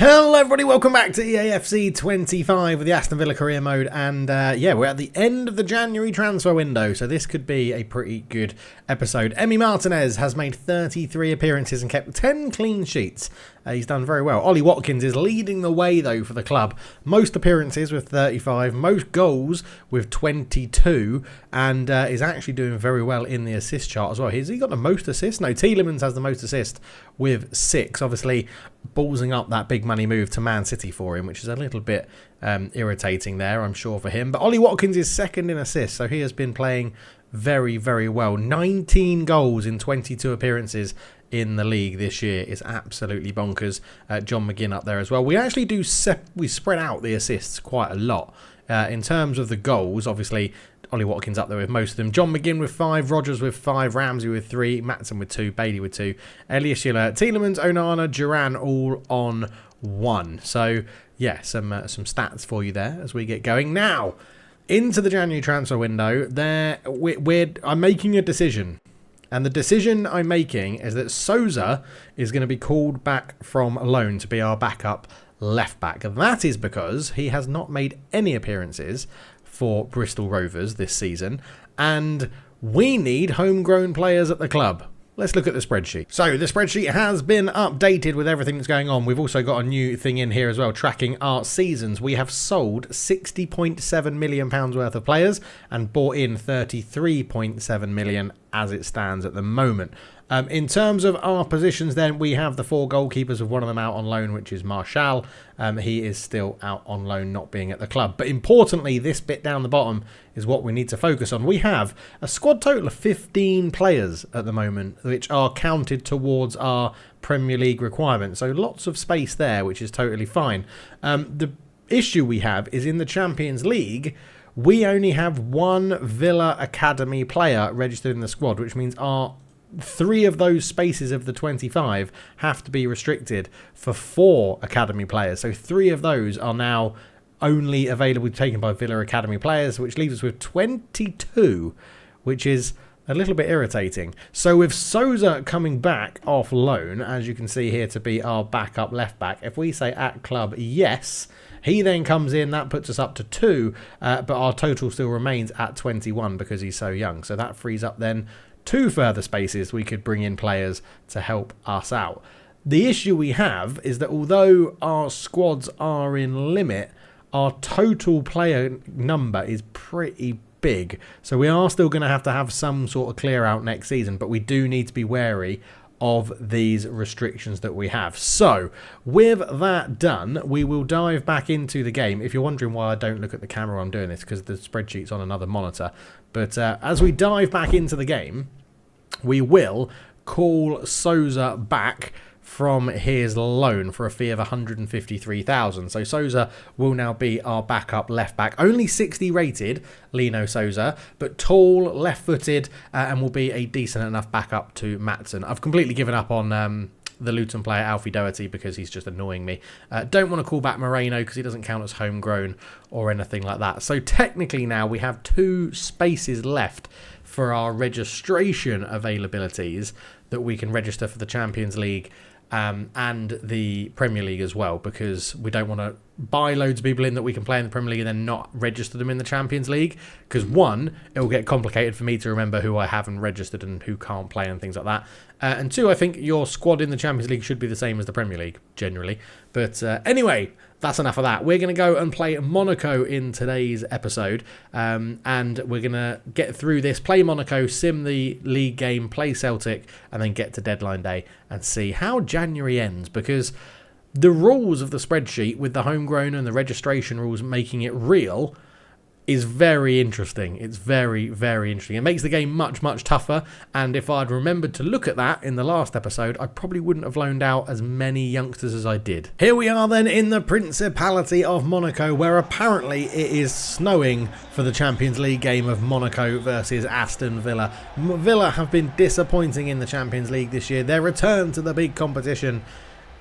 Hello everybody, welcome back to EAFC25 with the Aston Villa career mode, and yeah, we're at the end of the January transfer window, so this could be a pretty good episode. Emi Martinez has made 33 appearances and kept 10 clean sheets. He's done very well. Ollie Watkins is leading the way though for the club. Most appearances with 35, most goals with 22, and is actually doing very well in the assist chart as well. Has he got the most assists? No, Tielemans has the most assists with 6. Obviously, ballsing up that big money move to Man City for him, which is a little bit irritating there, I'm sure, for him. But Ollie Watkins is second in assists, so he has been playing very, very well. 19 goals in 22 appearances in the league this year is absolutely bonkers. John McGinn up there as well. We actually do we spread out the assists quite a lot. In terms of the goals, obviously, Ollie Watkins up there with most of them. John McGinn with 5, Rogers with 5, Ramsey with 3, Maatsen with 2, Bailey with 2, Elias Schiller, Tielemans, Onana, Duran all on 1. So, yeah, some stats for you there as we get going. Now, into the January transfer window, I'm making a decision. And the decision I'm making is that Souza is going to be called back from loan to be our backup left back. That is because he has not made any appearances for Bristol Rovers this season, and we need homegrown players at the club. Let's look at the spreadsheet. So the spreadsheet has been updated with everything that's going on. We've also got a new thing in here as well, tracking our seasons. We have sold £60.7 million worth of players and bought in £33.7 million as it stands at the moment. In terms of our positions then, we have the 4 goalkeepers, with one of them out on loan, which is Martial. He is still out on loan, not being at the club. But importantly, this bit down the bottom is what we need to focus on. We have a squad total of 15 players at the moment, which are counted towards our Premier League requirements. So lots of space there, which is totally fine. The issue we have is in the Champions League, we only have 1 Villa Academy player registered in the squad, which means our 3 of those spaces of the 25 have to be restricted for 4 Academy players. So 3 of those are now only available taken by Villa Academy players, which leaves us with 22, which is a little bit irritating. So with Souza coming back off loan, as you can see here, to be our backup left back, if we say at club yes, he then comes in, that puts us up to 2, but our total still remains at 21 because he's so young. So that frees up then 2 further spaces we could bring in players to help us out. The issue we have is that although our squads are in limit, our total player number is pretty big. So we are still going to have some sort of clear out next season, but we do need to be wary of these restrictions that we have. So with that done, we will dive back into the game. If you're wondering why I don't look at the camera while I'm doing this, because the spreadsheet's on another monitor. But as we dive back into the game, we will call Souza back from his loan for a fee of 153,000. So Souza will now be our backup left back. Only 60 rated, Lino Souza, but tall, left-footed, and will be a decent enough backup to Maatsen. I've completely given up on the Luton player Alfie Doherty because he's just annoying me. Don't want to call back Moreno because he doesn't count as homegrown or anything like that. So technically now we have 2 spaces left for our registration availabilities that we can register for the Champions League and the Premier League as well, because we don't want to buy loads of people in that we can play in the Premier League and then not register them in the Champions League, because 1, it will get complicated for me to remember who I haven't registered and who can't play and things like that, and 2, I think your squad in the Champions League should be the same as the Premier League generally. But anyway, that's enough of that. We're going to go and play Monaco in today's episode, and we're going to get through this, play Monaco, sim the league game, play Celtic, and then get to deadline day and see how January ends, because the rules of the spreadsheet with the homegrown and the registration rules making it real is very interesting. It's very, very interesting. It makes the game much, much tougher, and if I'd remembered to look at that in the last episode, I probably wouldn't have loaned out as many youngsters as I did. Here we are then in the Principality of Monaco, where apparently it is snowing for the Champions League game of Monaco versus Aston Villa. Villa have been disappointing in the Champions League this year. Their return to the big competition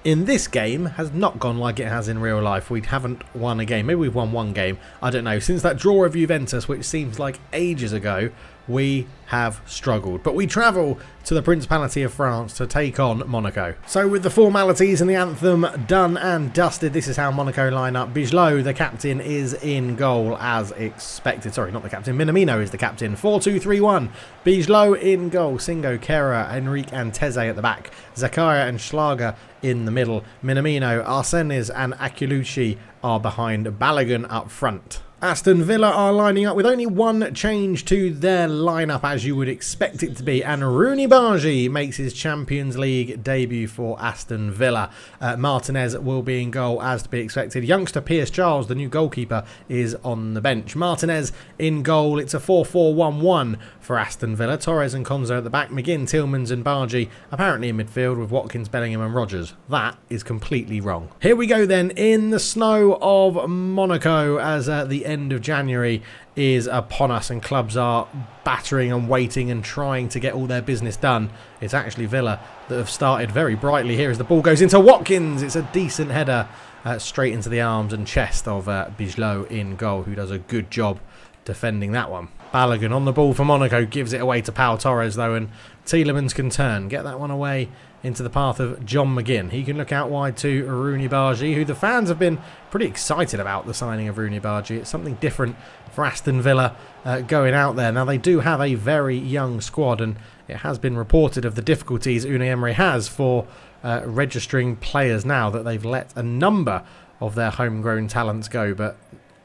in this game has not gone like it has in real life. We haven't won a game. Maybe we've won 1 game. I don't know. Since that draw of Juventus, which seems like ages ago, we have struggled. But we travel to the Principality of France to take on Monaco. So with the formalities and the anthem done and dusted, this is how Monaco line up. Bigelot, the captain, is in goal as expected. Sorry, not the captain. Minamino is the captain. 4-2-3-1. Bigelot in goal. Singo, Kera, Enrique and Teze at the back. Zakaria and Schlager in the middle. Minamino, Arsenis and Akulucci are behind. Balogun up front. Aston Villa are lining up with only one change to their lineup, as you would expect it to be, and Rooney Bargi makes his Champions League debut for Aston Villa. Martinez will be in goal as to be expected. Youngster Piers Charles, the new goalkeeper, is on the bench. Martinez in goal. It's a 4-4-1-1 for Aston Villa. Torres and Konza at the back. McGinn, Tillmans and Bargi apparently in midfield with Watkins, Bellingham and Rodgers. That is completely wrong. Here we go then in the snow of Monaco as the end of January is upon us and clubs are battering and waiting and trying to get all their business done. It's actually Villa that have started very brightly here as the ball goes into Watkins. It's a decent header straight into the arms and chest of Bigelot in goal, who does a good job defending that one. Balogun on the ball for Monaco, gives it away to Pau Torres though, and Tielemans can turn, get that one away into the path of John McGinn. He can look out wide to Rooney Bargi, who the fans have been pretty excited about the signing of Rooney Bargi. It's something different for Aston Villa going out there. Now they do have a very young squad, and it has been reported of the difficulties Unai Emery has for registering players now that they've let a number of their homegrown talents go. But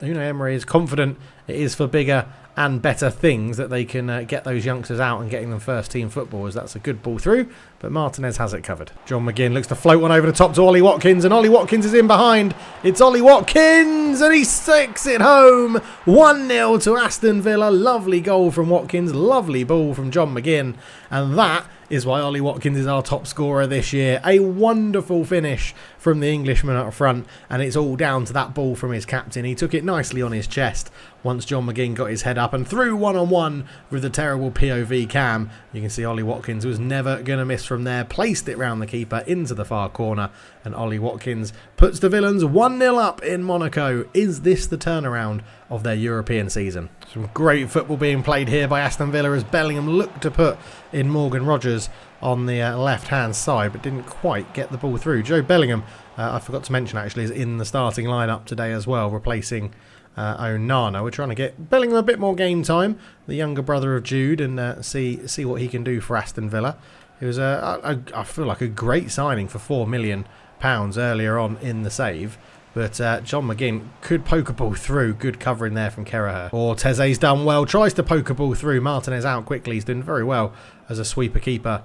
Unai Emery is confident it is for bigger and better things that they can get those youngsters out and getting them first team footballers. That's a good ball through, but Martinez has it covered. John McGinn looks to float one over the top to Ollie Watkins, and Ollie Watkins is in behind. It's Ollie Watkins, and he sticks it home. 1-0 to Aston Villa. Lovely goal from Watkins, lovely ball from John McGinn, and that is why Ollie Watkins is our top scorer this year. A wonderful finish from the Englishman up front, and it's all down to that ball from his captain. He took it nicely on his chest once John McGinn got his head up and through one-on-one with the terrible POV cam. You can see Ollie Watkins was never going to miss from there, placed it round the keeper into the far corner, and Ollie Watkins puts the Villains 1-0 up in Monaco. Is this the turnaround of their European season? Some great football being played here by Aston Villa as Bellingham looked to put in Morgan Rodgers on the left-hand side, but didn't quite get the ball through. Joe Bellingham, I forgot to mention actually, is in the starting lineup today as well, replacing Onana. We're trying to get Bellingham a bit more game time, the younger brother of Jude, and see what he can do for Aston Villa. It was, I feel like, a great signing for £4 million earlier on in the save. But John McGinn could poke a ball through. Good covering there from Keraher. Or Teze's done well. Tries to poke a ball through. Martinez out quickly. He's doing very well as a sweeper keeper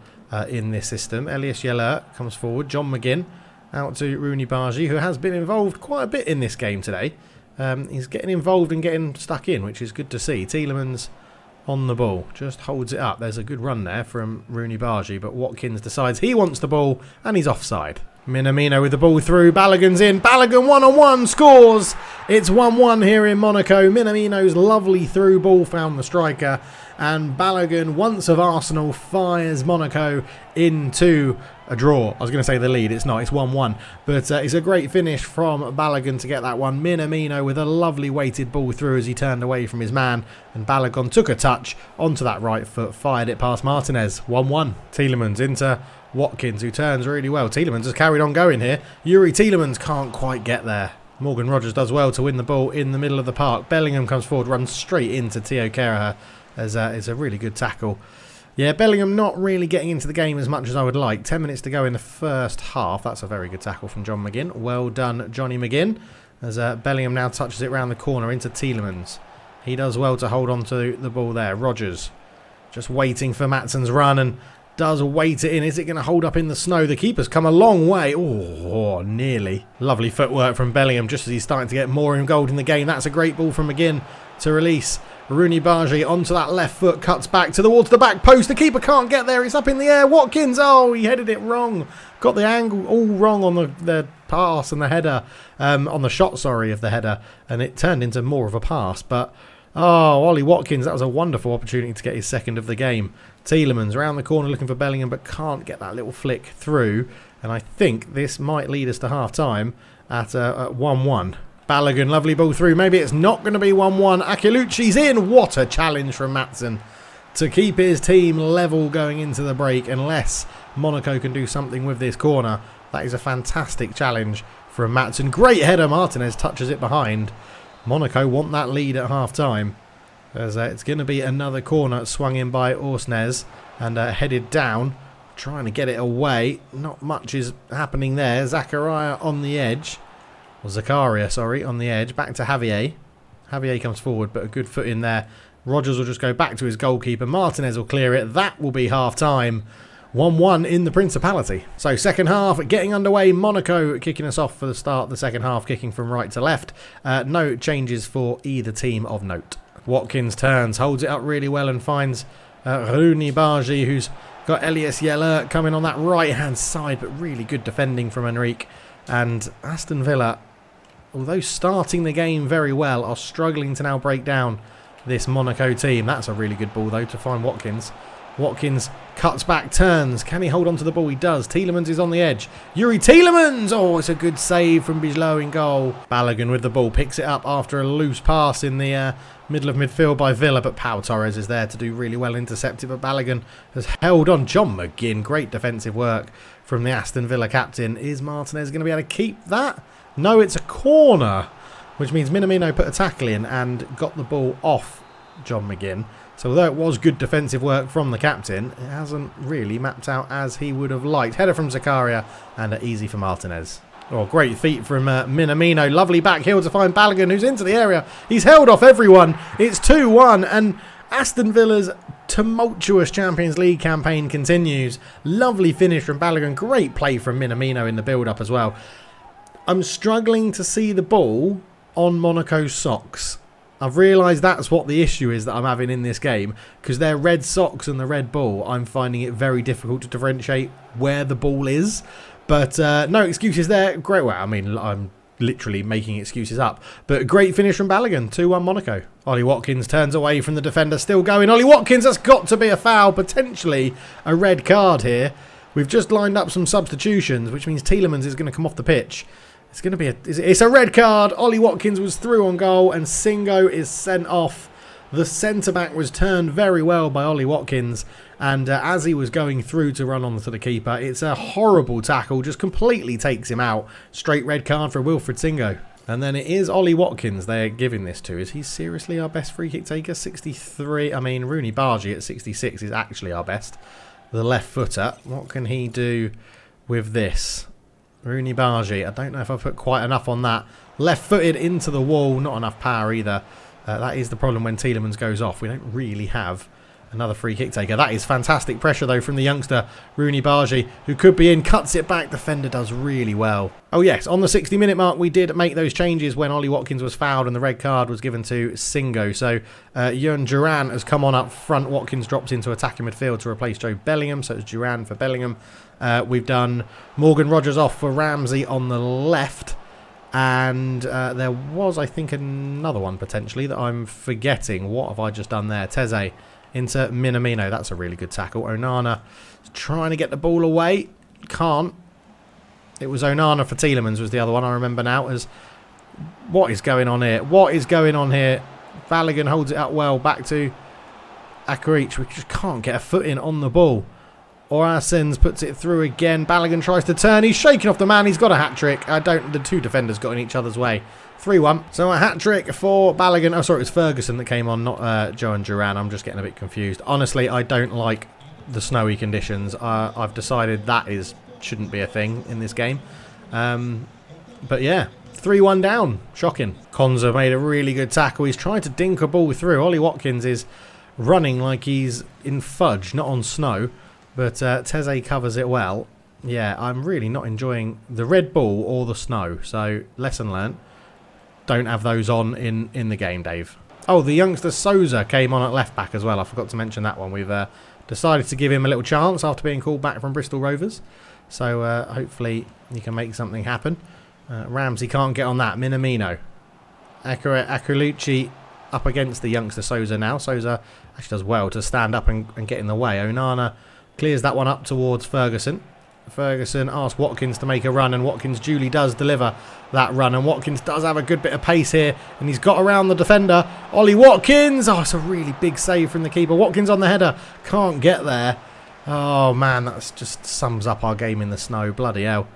in this system. Elias Yeller comes forward. John McGinn out to Rooney Bargi, who has been involved quite a bit in this game today. He's getting involved and getting stuck in, which is good to see. Tielemans on the ball. Just holds it up. There's a good run there from Rooney Bargi, but Watkins decides he wants the ball and he's offside. Minamino with the ball through. Balogun's in. Balogun one-on-one scores. It's 1-1 here in Monaco. Minamino's lovely through ball found the striker, and Balogun, once of Arsenal, fires Monaco into a draw. I was going to say the lead. It's not. It's 1-1. But it's a great finish from Balogun to get that one. Minamino with a lovely weighted ball through as he turned away from his man, and Balogun took a touch onto that right foot, fired it past Martinez. 1-1. Tielemans into Watkins, who turns really well. Tielemans has carried on going here. Yuri Tielemans can't quite get there. Morgan Rodgers does well to win the ball in the middle of the park. Bellingham comes forward, runs straight into Theo Keraher. It's a really good tackle. Yeah, Bellingham not really getting into the game as much as I would like. 10 minutes to go in the first half. That's a very good tackle from John McGinn. Well done, Johnny McGinn. As Bellingham now touches it round the corner into Tielemans. He does well to hold on to the ball there. Rodgers just waiting for Matsson's run and does weight it in. Is it going to hold up in the snow? The keeper's come a long way. Oh, nearly. Lovely footwork from Bellingham just as he's starting to get more involved in the game. That's a great ball from McGinn to release Rooney Bargi onto that left foot. Cuts back towards the back post. The keeper can't get there. It's up in the air. Watkins. Oh, he headed it wrong. Got the angle all wrong on the pass and the header. On the shot, sorry, of the header. And it turned into more of a pass. But oh, Ollie Watkins, that was a wonderful opportunity to get his second of the game. Tielemans around the corner looking for Bellingham, but can't get that little flick through. And I think this might lead us to half-time at 1-1. Balogun, lovely ball through. Maybe it's not going to be 1-1. Akulucci's in. What a challenge from Maatsen. to keep his team level going into the break unless Monaco can do something with this corner. That is a fantastic challenge from Matson. Great header. Martinez touches it behind. Monaco want that lead at half-time. As it's going to be another corner swung in by Orsnes and headed down. Trying to get it away. Not much is happening there. Zakaria on the edge. Or Zakaria, sorry, on the edge. Back to Javier. Javier comes forward, but a good foot in there. Rogers will just go back to his goalkeeper. Martinez will clear it. That will be half-time. 1-1 in the Principality. So second half getting underway. Monaco kicking us off for the start of the second half, kicking from right to left. No changes for either team of note. Watkins turns, holds it up really well and finds Rooney Bargi, who's got Elias Yeller coming on that right-hand side, but really good defending from Enrique. And Aston Villa, although starting the game very well, are struggling to now break down this Monaco team. That's a really good ball, though, to find Watkins. Watkins cuts back, turns. Can he hold on to the ball? He does. Tielemans is on the edge. Yuri Tielemans! Oh, it's a good save from Bijlow in goal. Balogun with the ball picks it up after a loose pass in the middle of midfield by Villa, but Pau Torres is there to do really well, intercepted, but Balogun has held on. John McGinn, great defensive work from the Aston Villa captain. Is Martinez going to be able to keep that? No, it's a corner, which means Minamino put a tackle in and got the ball off John McGinn. So although it was good defensive work from the captain, it hasn't really mapped out as he would have liked. Header from Zakaria and easy for Martinez. Oh, great feet from Minamino. Lovely back heel to find Balogun, who's into the area. He's held off everyone. It's 2-1 and Aston Villa's tumultuous Champions League campaign continues. Lovely finish from Balogun. Great play from Minamino in the build-up as well. I'm struggling to see the ball on Monaco's socks. I've realised that's what the issue is that I'm having in this game, because their red socks and the red ball, I'm finding it very difficult to differentiate where the ball is. But no excuses there. Great. Well, I mean, I'm literally making excuses up. But great finish from Balogun. 2-1 Monaco. Ollie Watkins turns away from the defender. Still going. Ollie Watkins, that's got to be a foul. Potentially a red card here. We've just lined up some substitutions, which means Tielemans is going to come off the pitch. It's going to be it's a red card. Ollie Watkins was through on goal and Singo is sent off. The centre-back was turned very well by Ollie Watkins. And as he was going through to run on to the keeper, it's a horrible tackle. Just completely takes him out. Straight red card for Wilfred Singo. And then it is Ollie Watkins they're giving this to. Is he seriously our best free kick taker? 63. I mean, Rooney Bargi at 66 is actually our best. The left footer. What can he do with this? Rooney Bargi. I don't know if I've put quite enough on that. Left-footed into the wall. Not enough power either. That is the problem when Tielemans goes off. We don't really have another free kick taker. That is fantastic pressure, though, from the youngster, Rooney Bargi, who could be in. Cuts it back. Defender does really well. Oh, yes. On the 60-minute mark, we did make those changes when Ollie Watkins was fouled and the red card was given to Singo. So, Jurgen Duran has come on up front. Watkins dropped into attacking midfield to replace Joe Bellingham. So, it's Duran for Bellingham. We've done Morgan Rogers off for Ramsey on the left. And there was, I think, another one potentially that I'm forgetting. What have I just done there? Teze into Minamino. That's a really good tackle. Onana is trying to get the ball away. Can't. It was Onana for Tielemans was the other one I remember now. As what is going on here? What is going on here? Balogun holds it up well. Back to Akaric. We just can't get a foot in on the ball. Orasens puts it through again. Balogun tries to turn. He's shaking off the man. He's got a hat-trick. The two defenders got in each other's way. 3-1. So a hat-trick for Balogun. Oh, sorry, it was Ferguson that came on, not Joe and Duran. I'm just getting a bit confused. Honestly, I don't like the snowy conditions. I've decided that shouldn't be a thing in this game. But yeah, 3-1 down. Shocking. Konza made a really good tackle. He's trying to dink a ball through. Ollie Watkins is running like he's in fudge, not on snow. But Teze covers it well. Yeah, I'm really not enjoying the red ball or the snow. So, lesson learnt. Don't have those on in the game, Dave. Oh, the youngster Souza came on at left back as well. I forgot to mention that one. We've decided to give him a little chance after being called back from Bristol Rovers. So, hopefully he can make something happen. Ramsey can't get on that. Minamino. Akulucci up against the youngster Souza now. Souza actually does well to stand up and get in the way. Onana clears that one up towards Ferguson. Ferguson asks Watkins to make a run, and Watkins duly does deliver that run, and Watkins does have a good bit of pace here, and he's got around the defender. Ollie Watkins, oh, it's a really big save from the keeper. Watkins on the header, can't get there. Oh man, that just sums up our game in the snow, bloody hell.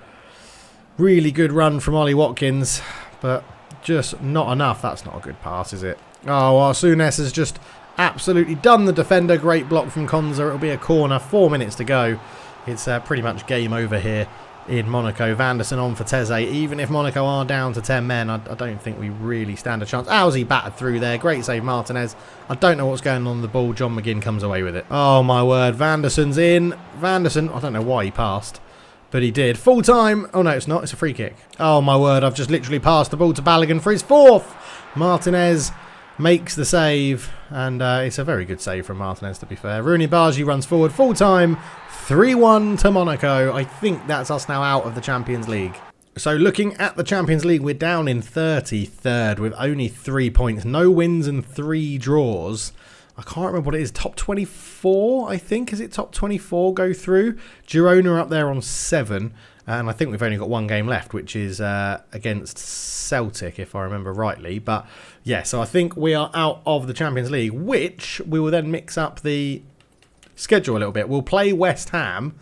Really good run from Ollie Watkins, but just not enough. That's not a good pass, is it? Oh, well, Souness has just absolutely done the defender. Great block from Konza. It'll be a corner, 4 minutes to go. It's pretty much game over here in Monaco. Vanderson on for Teze. Even if Monaco are down to 10 men, I don't think we really stand a chance. Owsey battered through there. Great save, Martinez. I don't know what's going on the ball. John McGinn comes away with it. Oh, my word. Vanderson's in. Vanderson, I don't know why he passed, but he did. Full time. Oh, no, it's not. It's a free kick. Oh, my word. I've just literally passed the ball to Balogun for his 4th. Martinez makes the save, and it's a very good save from Martinez, to be fair. Rooney Bargi runs forward, full time, 3-1 to Monaco. I think that's us now out of the Champions League. So looking at the Champions League, we're down in 33rd with only 3 points, no wins and 3 draws. I can't remember what it is, top 24, I think. Is it top 24 go through? Girona up there on 7. And I think we've only got 1 game left, which is against Celtic, if I remember rightly. But yeah, so I think we are out of the Champions League, which we will then mix up the schedule a little bit. We'll play West Ham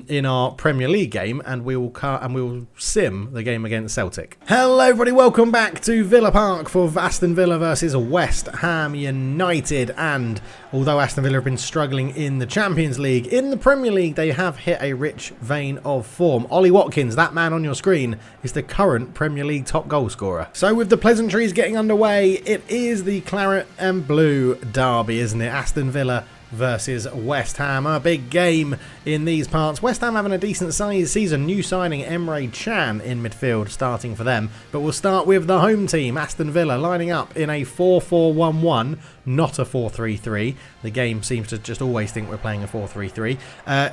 in our Premier League game, and we will sim the game against Celtic. Hello everybody, welcome back to Villa Park for Aston Villa versus West Ham United. And although Aston Villa have been struggling in the Champions League, in the Premier League they have hit a rich vein of form. Ollie Watkins, that man on your screen, is the current Premier League top goal scorer. So with the pleasantries getting underway, it is the Claret and Blue derby, isn't it? Aston Villa versus West Ham. A big game in these parts. West Ham having a decent size season. New signing Emery Chan in midfield starting for them. But we'll start with the home team. Aston Villa lining up in a 4-4-1-1, not a 4-3-3. The game seems to just always think we're playing a 4-3-3.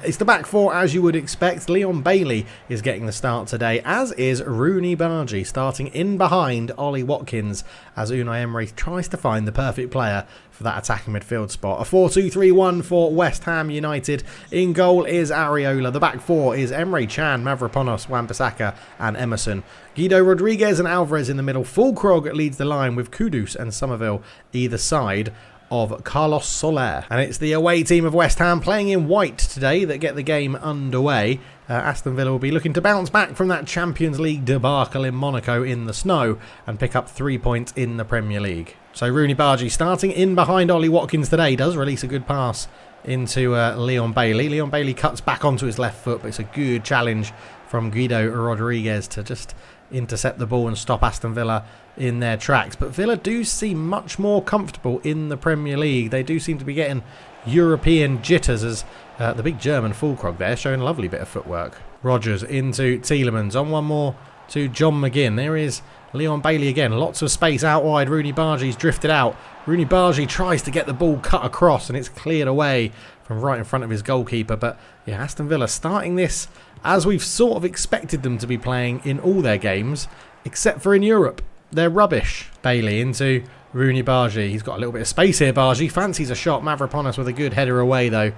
It's the back four as you would expect. Leon Bailey is getting the start today, as is Rooney Bargi, starting in behind Ollie Watkins as Unai Emery tries to find the perfect player for that attacking midfield spot. A 4-2-3-1 for West Ham United. In goal is Areola. The back four is Emery Chan, Mavropanos, Wan-Bissaka and Emerson. Guido Rodriguez and Alvarez in the middle. Fulkrog leads the line with Kudus and Somerville either side of Carlos Soler. And it's the away team of West Ham playing in white today that get the game underway. Aston Villa will be looking to bounce back from that Champions League debacle in Monaco in the snow and pick up 3 points in the Premier League. So Rooney Bargi starting in behind Ollie Watkins today does release a good pass into Leon Bailey. Leon Bailey cuts back onto his left foot, but it's a good challenge from Guido Rodriguez to just intercept the ball and stop Aston Villa in their tracks. But Villa do seem much more comfortable in the Premier League. They do seem to be getting European jitters as the big German Fulkrog there showing a lovely bit of footwork. Rodgers into Tielemans, on one more to John McGinn. There is Leon Bailey again, lots of space out wide. Rooney Bargi's drifted out. Rooney Bargi tries to get the ball cut across and it's cleared away from right in front of his goalkeeper. But yeah, Aston Villa starting this as we've sort of expected them to be playing in all their games, except for in Europe. They're rubbish. Bailey into Rooney Bargi. He's got a little bit of space here, Bargi. Fancies a shot. Mavropanos with a good header away, though.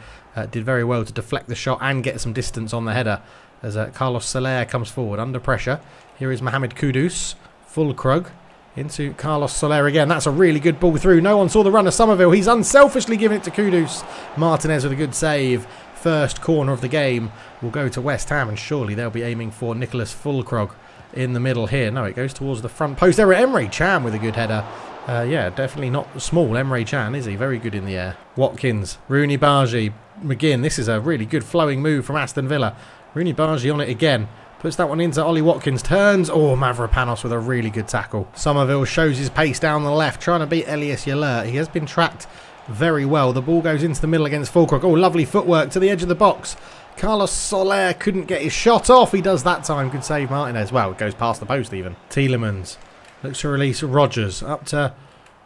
Did very well to deflect the shot and get some distance on the header as Carlos Soler comes forward under pressure. Here is Mohamed Kudus. Fulkrug into Carlos Soler again. That's a really good ball through. No one saw the runner, Somerville. He's unselfishly giving it to Kudus. Martinez with a good save. First corner of the game will go to West Ham, and surely they'll be aiming for Nicholas Fulkrug in the middle here. No, it goes towards the front post. There, Emery Chan with a good header. Yeah, definitely not small, Emery Chan, is he? Very good in the air. Watkins, Rooney Bargi, McGinn. This is a really good flowing move from Aston Villa. Rooney Bargi on it again. Puts that one into Ollie Watkins. Turns. Oh, Mavropanos with a really good tackle. Somerville shows his pace down the left, trying to beat Elias Yalert. He has been tracked very well. The ball goes into the middle against Fulkrug. Oh, lovely footwork to the edge of the box. Carlos Soler couldn't get his shot off. He does that time. Good save, Martinez. Well, it goes past the post even. Tielemans looks to release Rodgers. Up to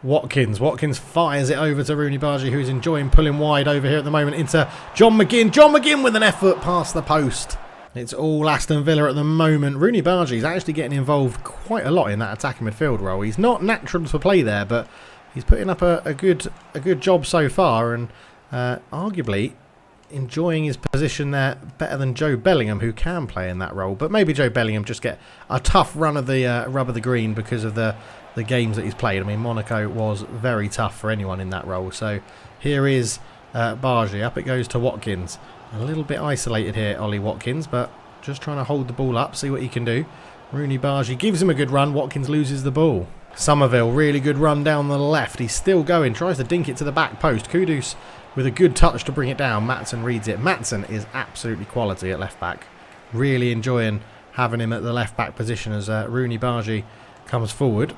Watkins. Watkins fires it over to Rooney Bargi, who's enjoying pulling wide over here at the moment into John McGinn. John McGinn with an effort past the post. It's all Aston Villa at the moment. Rooney Bargi is actually getting involved quite a lot in that attacking midfield role. He's not natural to play there, but he's putting up a good job so far, and arguably enjoying his position there better than Joe Bellingham, who can play in that role. But maybe Joe Bellingham just get a tough run of the rub of the green because of the games that he's played. I mean, Monaco was very tough for anyone in that role. So here is Bargy. Up it goes to Watkins. A little bit isolated here, Ollie Watkins, but just trying to hold the ball up, see what he can do. Rooney Bargy gives him a good run. Watkins loses the ball. Somerville, really good run down the left. He's still going, tries to dink it to the back post. Kudus with a good touch to bring it down. Maatsen reads it. Maatsen is absolutely quality at left back. Really enjoying having him at the left back position as Rooney Bargy comes forward.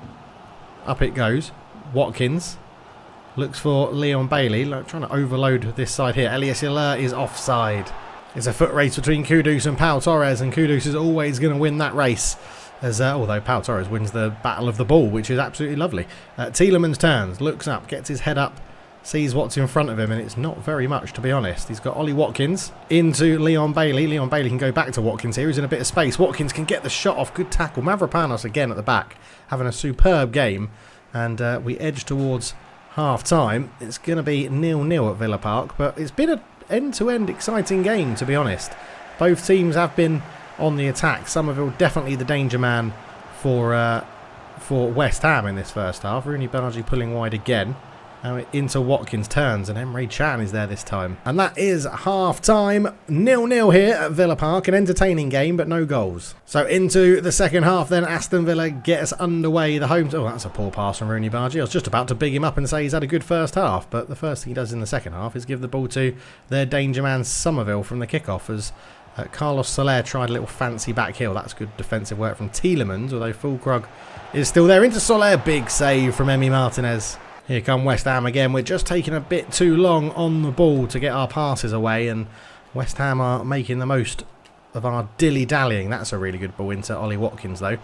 Up it goes. Watkins looks for Leon Bailey, trying to overload this side here. Elias Hilaire is offside. It's a foot race between Kudus and Pau Torres, and Kudus is always going to win that race. As although Pau Torres wins the battle of the ball, which is absolutely lovely. Tielemans turns, looks up, gets his head up, sees what's in front of him, and it's not very much, to be honest. He's got Ollie Watkins into Leon Bailey. Leon Bailey can go back to Watkins here. He's in a bit of space. Watkins can get the shot off. Good tackle. Mavropanos again at the back, having a superb game. And we edge towards half-time. It's going to be 0-0 at Villa Park, but it's been an end-to-end exciting game, to be honest. Both teams have been on the attack. Somerville definitely the danger man for West Ham in this first half. Rooney Bargy pulling wide again. Now into Watkins turns, and Emery Chan is there this time. And that is half-time. 0-0 here at Villa Park. An entertaining game, but no goals. So into the second half then. Aston Villa gets underway. The home... Oh, that's a poor pass from Rooney Bargy. I was just about to big him up and say he's had a good first half, but the first thing he does in the second half is give the ball to their danger man Somerville from the kickoff as Carlos Soler tried a little fancy back heel. That's good defensive work from Tielemans, although Fulkrug is still there. Into Soler. Big save from Emi Martinez. Here come West Ham again. We're just taking a bit too long on the ball to get our passes away, and West Ham are making the most of our dilly-dallying. That's a really good ball into Ollie Watkins, though.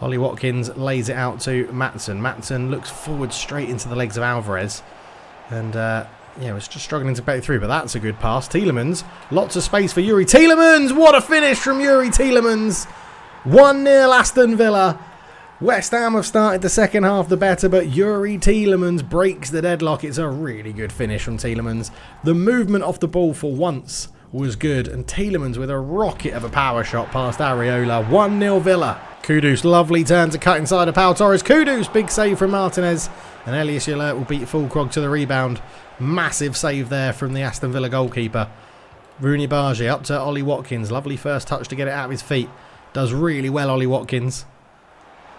Ollie Watkins lays it out to Maatsen. Maatsen looks forward straight into the legs of Alvarez. And, yeah, was just struggling to break through, but that's a good pass. Tielemans. Lots of space for Yuri Tielemans. What a finish from Yuri Tielemans. 1-0 Aston Villa. West Ham have started the second half the better, but Yuri Tielemans breaks the deadlock. It's a really good finish from Tielemans. The movement off the ball for once was good, and Tielemans with a rocket of a power shot past Areola. 1-0 Villa. Kudus, lovely turn to cut inside of Pau Torres. Kudus, big save from Martinez, and Elias Hilaire will beat Fulkrug to the rebound. Massive save there from the Aston Villa goalkeeper. Rooney Bargy up to Ollie Watkins. Lovely first touch to get it out of his feet. Does really well, Ollie Watkins.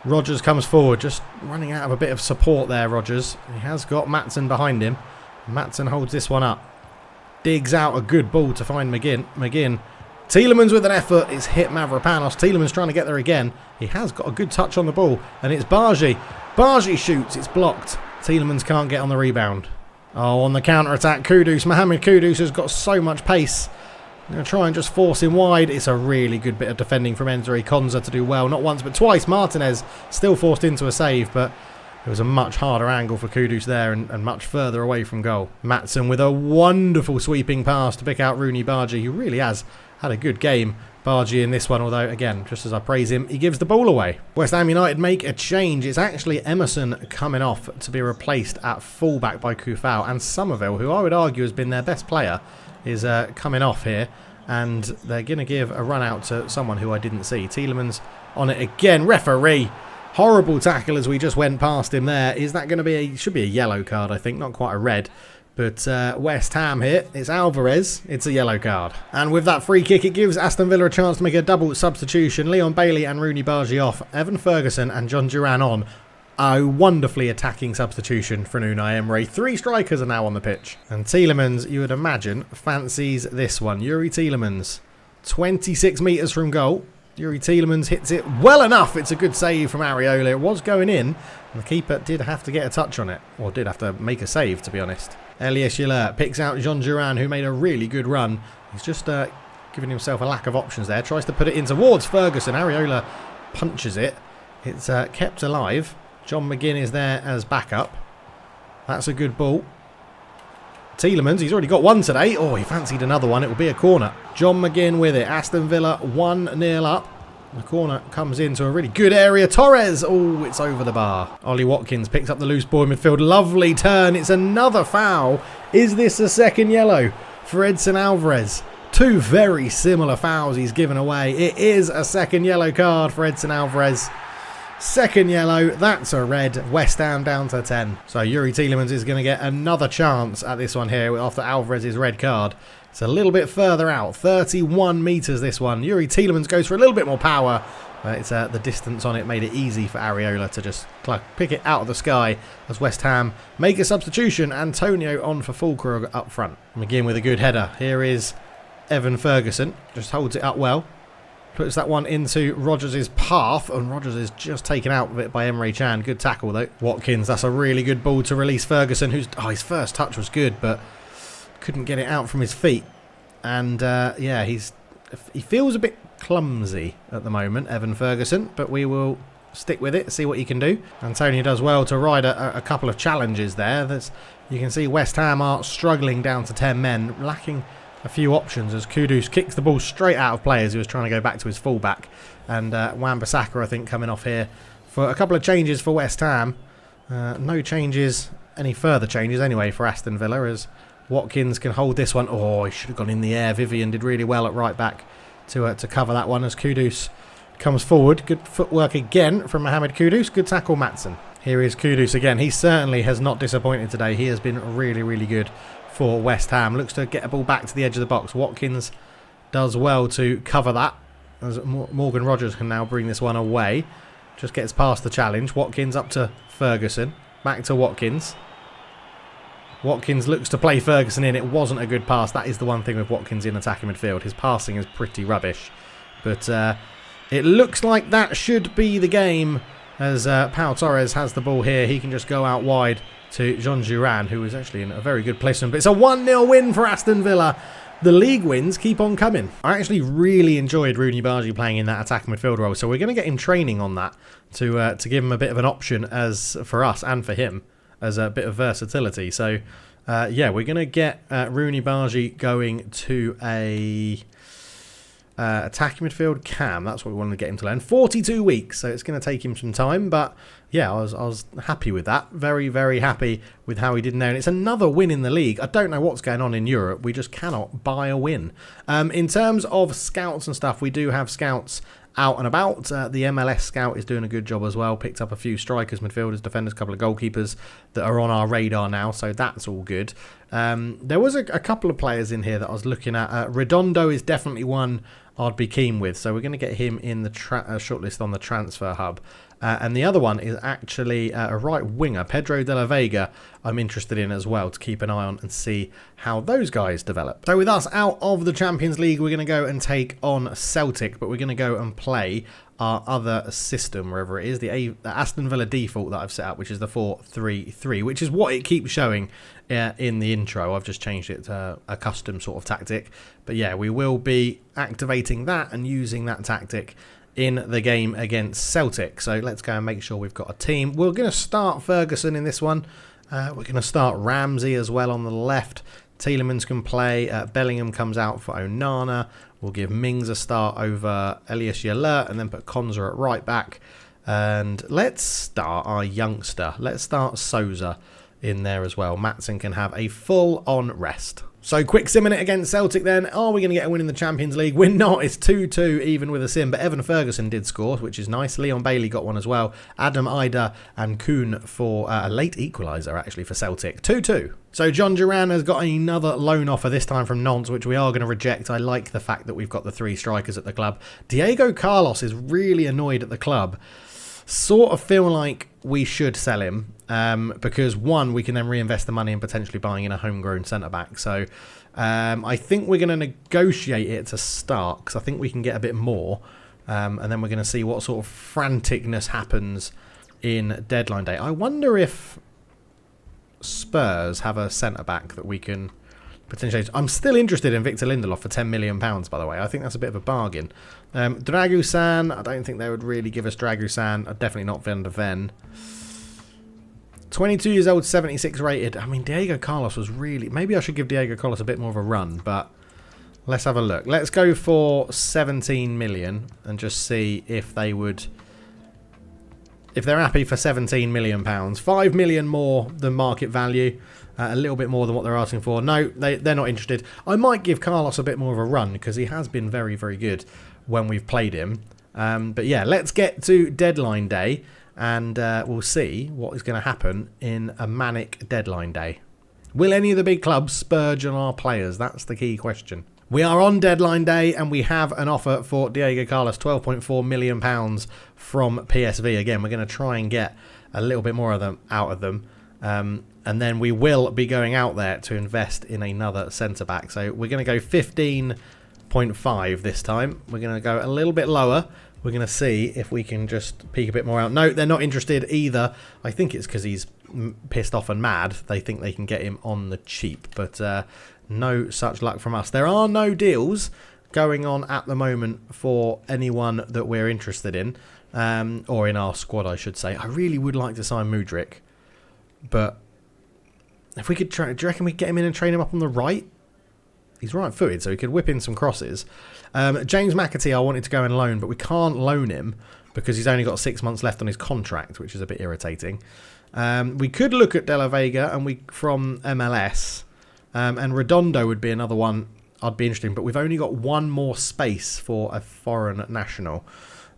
Rodgers comes forward, just running out of a bit of support there, Rodgers. He has got Maatsen behind him. Maatsen holds this one up. Digs out a good ball to find McGinn. Tielemans with an effort. It's hit Mavropanos. Tielemans trying to get there again. He has got a good touch on the ball, and it's Bargy. Bargy shoots. It's blocked. Tielemans can't get on the rebound. Oh, on the counter-attack, Kudus. Mohamed Kudus has got so much pace. Going to try and just force him wide. It's a really good bit of defending from Enzeri Konza to do well. Not once, but twice. Martinez still forced into a save, but it was a much harder angle for Kudus there and much further away from goal. Maatsen with a wonderful sweeping pass to pick out Rooney Bargy, who really has had a good game. Bargy in this one, although, again, just as I praise him, he gives the ball away. West Ham United make a change. It's actually Emerson coming off to be replaced at fullback by Kufau, and Somerville, who I would argue has been their best player, is coming off here, and they're going to give a run out to someone who I didn't see. Tielemans on it again. Referee. Horrible tackle as we just went past him there. Is that going to be should be a yellow card, I think, not quite a red. But West Ham here, it's Alvarez, it's a yellow card. And with that free kick, it gives Aston Villa a chance to make a double substitution. Leon Bailey and Rooney Bargy off, Evan Ferguson and John Duran on. A wonderfully attacking substitution for Unai Emery. 3 strikers are now on the pitch. And Tielemans, you would imagine, fancies this one. Yuri Tielemans, 26 metres from goal. Yuri Tielemans hits it well enough. It's a good save from Areola. It was going in, and the keeper did have to get a touch on it. Or did have to make a save, to be honest. Elias Hilaire picks out Jean Duran, who made a really good run. He's just giving himself a lack of options there. Tries to put it in towards Ferguson. Areola punches it. It's kept alive. John McGinn is there as backup. That's a good ball. Tielemans, he's already got one today. Oh, he fancied another one. It will be a corner. John McGinn with it. Aston Villa 1-0 up. The corner comes into a really good area. Torres. Oh, it's over the bar. Ollie Watkins picks up the loose ball in midfield. Lovely turn. It's another foul. Is this a second yellow? for Edson Alvarez. Two very similar fouls he's given away. It is a second yellow card for Edson Alvarez. Second yellow, that's a red. West Ham down to 10. So Youri Tielemans is going to get another chance at this one here after Alvarez's red card. It's a little bit further out, 31 metres this one. Youri Tielemans goes for a little bit more power. It's the distance on it made it easy for Areola to just pick it out of the sky as West Ham make a substitution. Antonio on for Fulkrug up front. And again with a good header. Here is Evan Ferguson. Just holds it up well. Puts that one into Rodgers' path, and Rodgers is just taken out of it by Emery Chan. Good tackle though. Watkins, that's a really good ball to release Ferguson, who's his first touch was good, but couldn't get it out from his feet. And yeah, he feels a bit clumsy at the moment, Evan Ferguson, but we will stick with it, see what he can do. Antonio does well to ride a couple of challenges there. You can see West Ham are struggling down to 10 men, lacking a few options as Kudus kicks the ball straight out of play as he was trying to go back to his fullback. And Wan-Bissaka, I think, coming off here for a couple of changes for West Ham. No changes, any further changes anyway for Aston Villa as Watkins can hold this one. Oh, he should have gone in the air. Vivian did really well at right back to cover that one as Kudus comes forward. Good footwork again from Mohamed Kudus. Good tackle, Maatsen. Here is Kudus again. He certainly has not disappointed today. He has been really, really good for West Ham. Looks to get a ball back to the edge of the box. Watkins does well to cover that as Morgan Rodgers can now bring this one away. Just gets past the challenge. Watkins up to Ferguson. Back to Watkins. Watkins looks to play Ferguson in. It wasn't a good pass. That is the one thing with Watkins in attacking midfield. His passing is pretty rubbish. But it looks like that should be the game as Pau Torres has the ball here. He can just go out wide to Jean Duran, who is actually in a very good placement. But it's a 1-0 win for Aston Villa. The league wins keep on coming. I actually really enjoyed Rooney Bargy playing in that attacking midfield role, so we're going to get him training on that to give him a bit of an option as for us and for him as a bit of versatility. So yeah, we're going to get Rooney Bargy going to a attacking midfield cam. That's what we want to get him to learn. 42 weeks, so it's going to take him some time, but yeah, I was happy with that. Very, very happy with how he did there. And it's another win in the league. I don't know what's going on in Europe. We just cannot buy a win. In terms of scouts and stuff, we do have scouts out and about. The MLS scout is doing a good job as well. Picked up a few strikers, midfielders, defenders, a couple of goalkeepers that are on our radar now, so that's all good. There was a couple of players in here that I was looking at. Redondo is definitely one I'd be keen with, so we're going to get him in the shortlist on the transfer hub. And the other one is actually a right winger, Pedro de la Vega, I'm interested in as well to keep an eye on and see how those guys develop. So with us out of the Champions League, we're going to go and take on Celtic, but we're going to go and play our other system, wherever it is, the Aston Villa default that I've set up, which is the 4-3-3, which is what it keeps showing in the intro. I've just changed it to a custom sort of tactic. But yeah, we will be activating that and using that tactic in the game against Celtic. So let's go and make sure we've got a team. We're going to start Ferguson in this one. We're going to start Ramsey as well on the left. Tielemans can play. Bellingham comes out for Onana. We'll give Mings a start over Elias Yalert and then put Konza at right back. And let's start our youngster. Let's start Souza in there as well. Maatsen can have a full-on rest. So quick sim minute against Celtic then. Are we going to get a win in the Champions League? We're not. It's 2-2 even with a sim. But Evan Ferguson did score, which is nice. Leon Bailey got one as well. Adam Ida and Kuhn for a late equaliser actually for Celtic. 2-2. So John Duran has got another loan offer, this time from Nantes, which we are going to reject. I like the fact that we've got the 3 strikers at the club. Diego Carlos is really annoyed at the club. Sort of feel like we should sell him because, one, we can then reinvest the money in potentially buying in a homegrown centre-back. So I think we're going to negotiate it to start because I think we can get a bit more. And then we're going to see what sort of franticness happens in deadline day. I wonder if Spurs have a centre-back that we can potentially... I'm still interested in Victor Lindelof for £10 million, by the way. I think that's a bit of a bargain. Dragusan, I don't think they would really give us Dragusan. Definitely not Van der Ven. 22 years old, 76 rated. I mean, Diego Carlos was really... Maybe I should give Diego Carlos a bit more of a run, but let's have a look. Let's go for 17 million and just see if they would if they're happy for £17 million, £5 million more than market value, a little bit more than what they're asking for. No, they're not interested. I might give Carlos a bit more of a run because he has been very, very good when we've played him. But yeah, let's get to deadline day and we'll see what is going to happen in a manic deadline day. Will any of the big clubs spurge on our players? That's the key question. We are on deadline day and we have an offer for Diego Carlos, £12.4 million from PSV. Again, we're going to try and get a little bit more of them out of them. And then we will be going out there to invest in another centre-back. So we're going to go 15.5 this time. We're going to go a little bit lower. We're going to see if we can just peek a bit more out. No, they're not interested either. I think it's because he's pissed off and mad. They think they can get him on the cheap. But no such luck from us. There are no deals going on at the moment for anyone that we're interested in. Or in our squad, I should say. I really would like to sign Mudryk. But if we could try, do you reckon we get him in and train him up on the right? He's right-footed, so he could whip in some crosses. James McAtee, I wanted to go and loan, but we can't loan him because he's only got 6 months left on his contract, which is a bit irritating. We could look at De La Vega and from MLS, and Redondo would be another one I'd be interested in, but we've only got one more space for a foreign national.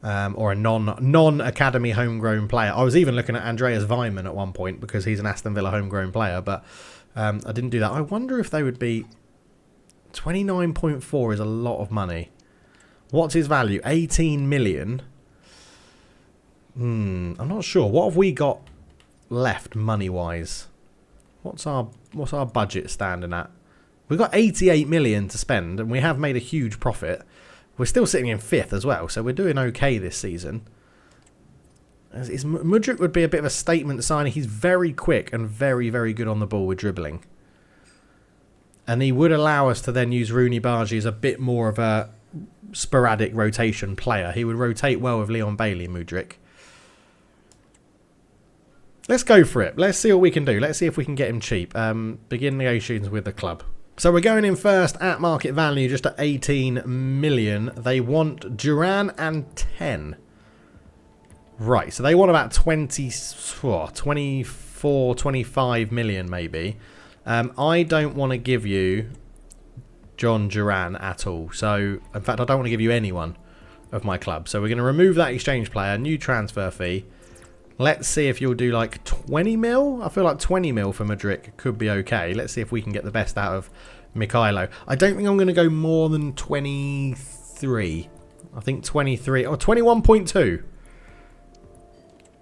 Or a non-academy homegrown player. I was even looking at Andreas Weimann at one point because he's an Aston Villa homegrown player, but I didn't do that. I wonder if they would be... 29.4 is a lot of money. What's his value? 18 million. I'm not sure. What have we got left money-wise? What's our budget standing at? We've got 88 million to spend, and we have made a huge profit. We're still sitting in 5th as well, so we're doing okay this season. Mudryk would be a bit of a statement signing. He's very quick and very, very good on the ball with dribbling. And he would allow us to then use Rooney Bargi as a bit more of a sporadic rotation player. He would rotate well with Leon Bailey, Mudryk. Let's go for it. Let's see what we can do. Let's see if we can get him cheap. Begin negotiations with the club. So we're going in first at market value, just at 18 million. They want Duran and 10. Right, so they want about 24, 25 million maybe. I don't want to give you John Duran at all. So, in fact, I don't want to give you anyone of my club. So we're going to remove that exchange player, new transfer fee. Let's see if you'll do like 20 mil. I feel like 20 mil for Mudryk could be okay. Let's see if we can get the best out of Mikhailo. I don't think I'm going to go more than 23. I think 23 or 21.2.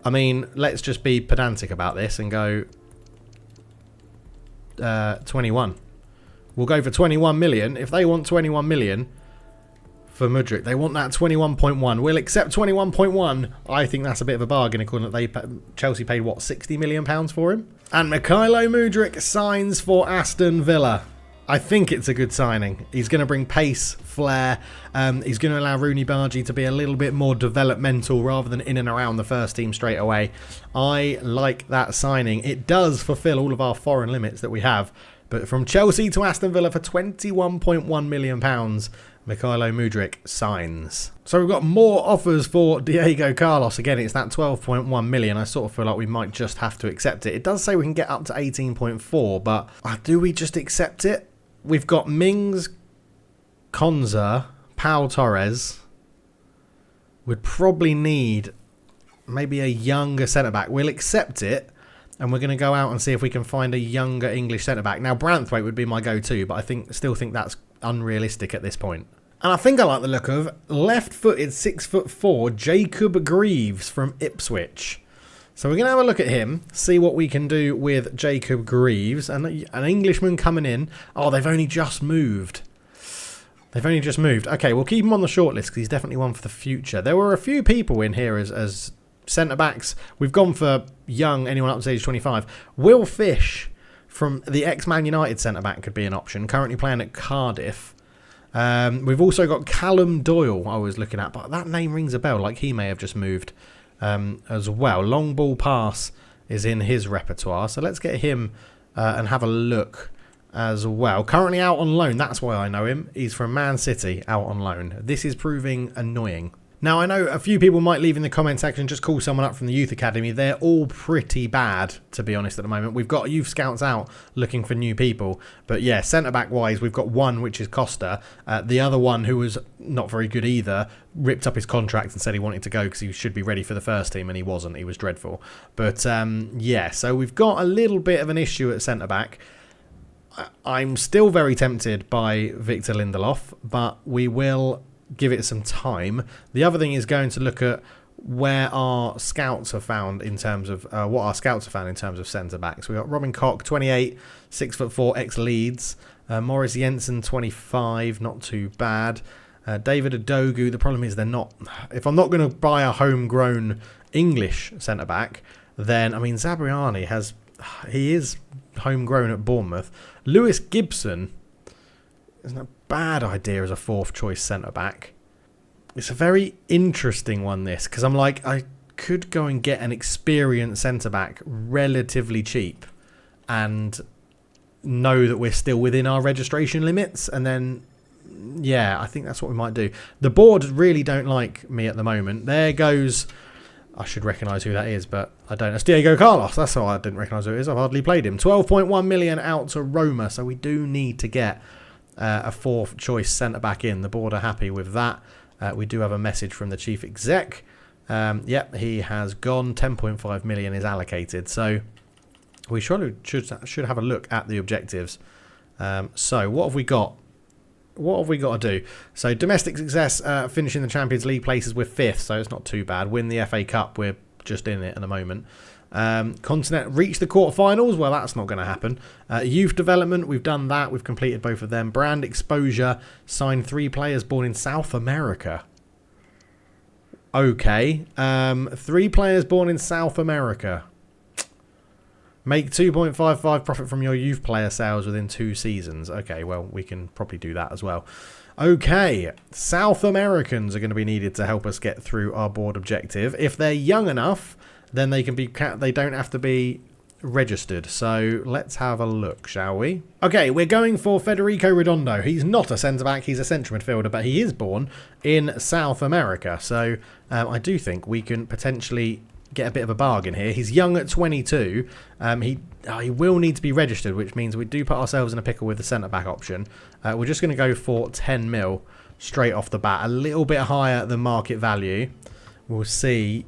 I mean, let's just be pedantic about this and go 21. We'll go for 21 million. If they want 21 million for Mudryk, they want that 21.1. We'll accept 21.1. I think that's a bit of a bargain, according to Chelsea paid, what, £60 million for him? And Mikhailo Mudryk signs for Aston Villa. I think it's a good signing. He's going to bring pace, flair. He's going to allow Rooney Bargi to be a little bit more developmental rather than in and around the first team straight away. I like that signing. It does fulfill all of our foreign limits that we have. But from Chelsea to Aston Villa for £21.1 million, Mikhailo Mudryk signs. So we've got more offers for Diego Carlos. Again, it's that 12.1 million. I sort of feel like we might just have to accept it. It does say we can get up to 18.4, but do we just accept it? We've got Mings, Konza, Pau Torres. We'd probably need maybe a younger centre-back. We'll accept it, and we're going to go out and see if we can find a younger English centre-back. Now, Branthwaite would be my go-to, but I still think that's unrealistic at this point. And I think I like the look of left-footed 6'4" Jacob Greaves from Ipswich. So we're going to have a look at him, see what we can do with Jacob Greaves. And an Englishman coming in. Oh, they've only just moved. Okay, we'll keep him on the shortlist because he's definitely one for the future. There were a few people in here as centre-backs. We've gone for young, anyone up to age 25. Will Fish from the ex-Man United centre-back could be an option, currently playing at Cardiff. We've also got Callum Doyle I was looking at, but that name rings a bell, like he may have just moved as well. Long ball pass is in his repertoire, so let's get him and have a look as well. Currently out on loan, that's why I know him. He's from Man City, out on loan. This is proving annoying. Now, I know a few people might leave in the comment section, just call someone up from the youth academy. They're all pretty bad, to be honest, at the moment. We've got youth scouts out looking for new people. But yeah, centre-back wise, we've got one, which is Costa. The other one, who was not very good either, ripped up his contract and said he wanted to go because he should be ready for the first team, and he wasn't. He was dreadful. But yeah, so we've got a little bit of an issue at centre-back. I'm still very tempted by Victor Lindelof, but we will give it some time. The other thing is going to look at where our scouts have found in terms of what our scouts have found in terms of centre backs. We got Robin Koch, 28, 6'4", ex-Leeds. Morris Jensen, 25, not too bad. David Adogu. The problem is they're not. If I'm not going to buy a homegrown English centre back, then I mean Zabriani he is homegrown at Bournemouth. Lewis Gibson isn't a bad idea as a fourth choice centre back. It's a very interesting one, this, because I'm like, I could go and get an experienced centre back relatively cheap and know that we're still within our registration limits, and then yeah, I think that's what we might do. The board really don't like me at the moment. There goes, I should recognise who that is, but I don't. It's Diego Carlos. That's why I didn't recognise who it is. I've hardly played him. 12.1 million out to Roma, so we do need to get a fourth choice centre back in. The board are happy with that. We do have a message from the chief exec. Yep, he has gone. 10.5 million is allocated, so we should have a look at the objectives. So what have we got? What have we got to do? So domestic success, finishing the Champions League places, we're 5th, so it's not too bad. Win the FA Cup, we're just in it at the moment. Continent, reach the quarterfinals, well, that's not going to happen. Youth development, we've done that. We've completed both of them. Brand exposure, signed 3 players born in South America. Okay. 3 players born in South America. Make 2.55 profit from your youth player sales within 2 seasons. Okay, well, we can probably do that as well. Okay, South Americans are going to be needed to help us get through our board objective. If they're young enough, then they can be. They don't have to be registered. So let's have a look, shall we? Okay, we're going for Federico Redondo. He's not a centre-back, he's a central midfielder, but he is born in South America. So I do think we can potentially get a bit of a bargain here. He's young at 22. He will need to be registered, which means we do put ourselves in a pickle with the centre-back option. We're just going to go for 10 mil straight off the bat. A little bit higher than market value. We'll see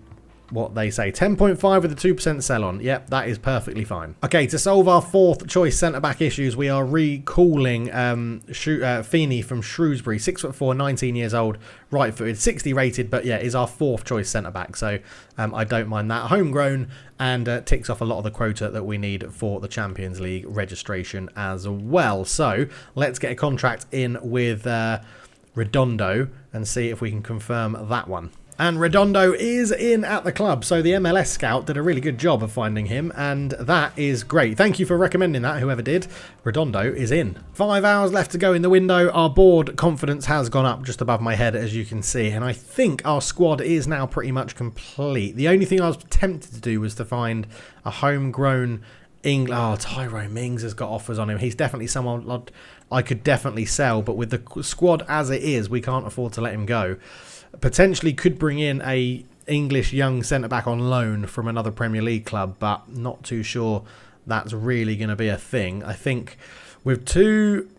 what they say. 10.5 with a 2% sell on. Yep, that is perfectly fine. Okay, to solve our 4th choice centre-back issues, we are recalling Feeney from Shrewsbury. 6'4", 19 years old, right-footed, 60 rated, but yeah, is our 4th choice centre-back. So I don't mind that. Homegrown, and ticks off a lot of the quota that we need for the Champions League registration as well. So let's get a contract in with Redondo and see if we can confirm that one. And Redondo is in at the club, so the MLS scout did a really good job of finding him, and that is great. Thank you for recommending that, whoever did. Redondo is in. 5 hours left to go in the window. Our board confidence has gone up just above my head, as you can see, and I think our squad is now pretty much complete. The only thing I was tempted to do was to find a homegrown England. Oh, Tyrone Mings has got offers on him. He's definitely someone I could definitely sell, but with the squad as it is, we can't afford to let him go. Potentially could bring in a English young centre-back on loan from another Premier League club, but not too sure that's really going to be a thing. I think with 2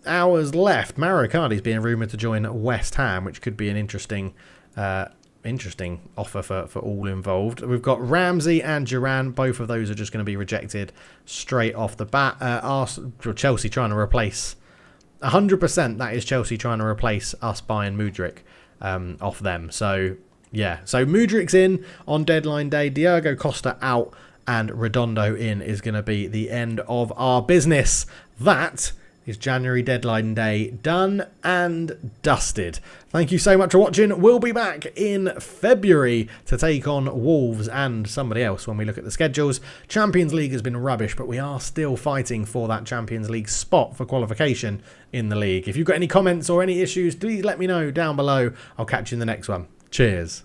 hours left, Mauro Icardi's being rumoured to join West Ham, which could be an interesting offer for all involved. We've got Ramsey and Duran. Both of those are just going to be rejected straight off the bat. Chelsea trying to replace 100%. That is Chelsea trying to replace us buying Mudryk off them. So yeah, so Mudryk's in on deadline day, Diego Costa out, and Redondo in is going to be the end of our business. That is January deadline day done and dusted. Thank you so much for watching. We'll be back in February to take on Wolves and somebody else when we look at the schedules. Champions League has been rubbish, but we are still fighting for that Champions League spot for qualification in the league. If you've got any comments or any issues, please let me know down below. I'll catch you in the next one. Cheers.